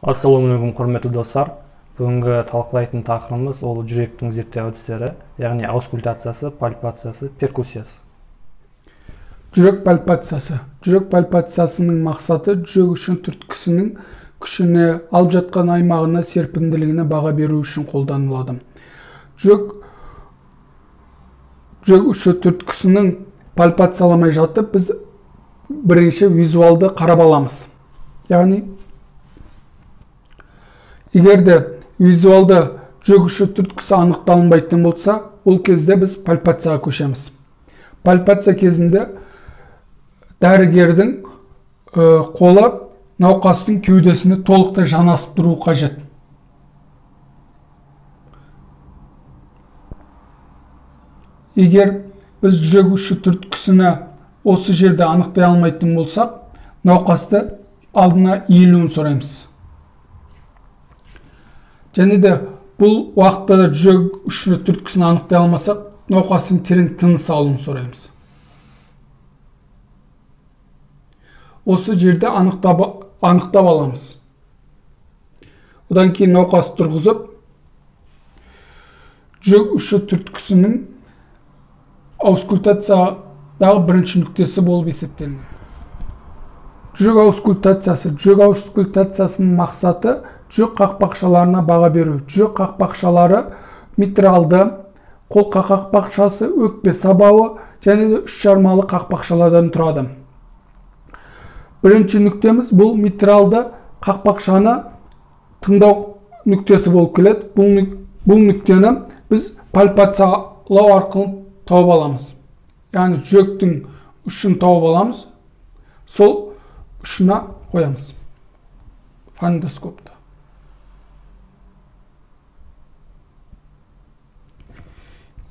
Ассалаумағалейкум, құрметті достар. Бүгінгі талқылайтын тақырыбымыз ол жүректің зерттеу әдістері, яғни аускультациясы, пальпациясы, перкуссиясы. Жүрек пальпациясы. Жүрек пальпациясының мақсаты жүрек үшін түрткісінің күшіне, алып жатқан аймағына, серпімділігіне баға беру үшін қолданылады. Жүрек үші түрткісінің пальпацияламай жатып, біз бірінші визуалды қарап аламыз. Яғни, егер де визуалды жүрек үші түрткісі анықталынбайтын болса, ол кезде біз пальпацияға көшеміз. Пальпация кезінде дәрігердің қолы науқастың кеудесіне толықтай жанасып тұру қажет. Егер біз жүрек үші түрткісіне осы жерде анықтай алмайтын болсақ, науқасты алдына иілуін сұраймыз. Және де бұл уақытта да жүрек үші түрткісін анықтай алмасақ, науқастың терең тыныс алуын сұраймыз. Осы жерде анықтап аламыз. Одан кейін науқас тұрғызып, жүрек үші түрткісінің аускультациядағы бірінші нүктесі болып есептелінеді. Жүрек аускультациясының мақсаты жүрек қақпақшаларына баға беру. Жүрек қақпақшалары митралды, қолқа қақпақшасы, өкпе сабауы және де үш жармалы қақпақшалардан тұрады. Бірінші нүктеміз бұл митралды қақпақшаны тыңдау нүктесі болып келеді. Бұл нүктені біз пальпациялау арқылы тауып аламыз. Яғни жүректің ұшын тауып аламыз, сол ұшына қоямыз фонендоскопта.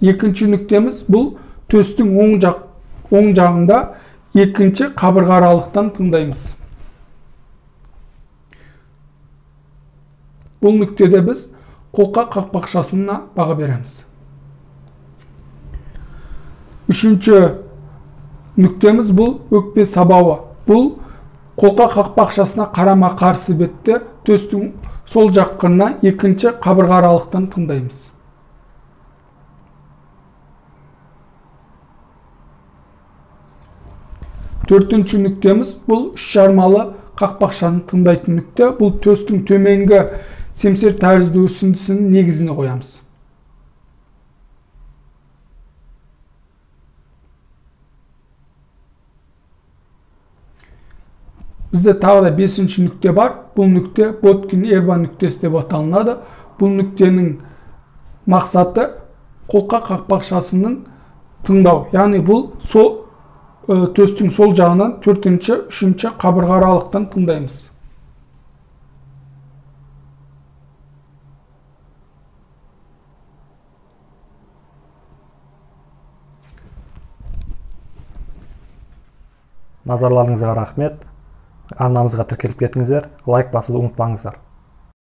Екінші нүктеміз бұл төстің оң жағында екінші қабырға аралықтан тыңдаймыз. Бұл нүктеде біз қолқа қақпақшасына баға береміз. Үшінші нүктеміз бұл өкпе сабауы. Бұл қолқа қақпақшасына қарама қарсы бетте төстің сол жақ қырына екінші қабырға аралықтан тыңдаймыз. Төртінші нүктеміз бұл үш жармалы қақпақшаны тыңдайтын нүкте. Бұл төстің төменгі семсер тәрізді өсіндісінің негізіне қоямыз. Бізде тағы да бесінші нүкте бар. Бұл нүкте Боткин-Эрба нүктесі деп аталынады. Бұл нүктенің мақсаты қолқа қақпақшасының тыңдау. Яғни бұл төстің сол жағынан төртінші, үшінші қабырға аралықтан тыңдаймыз. Назарларыңызға рахмет. Арнамызға тіркеліп кетіңіздер, лайк басуды ұмытпаңыздар.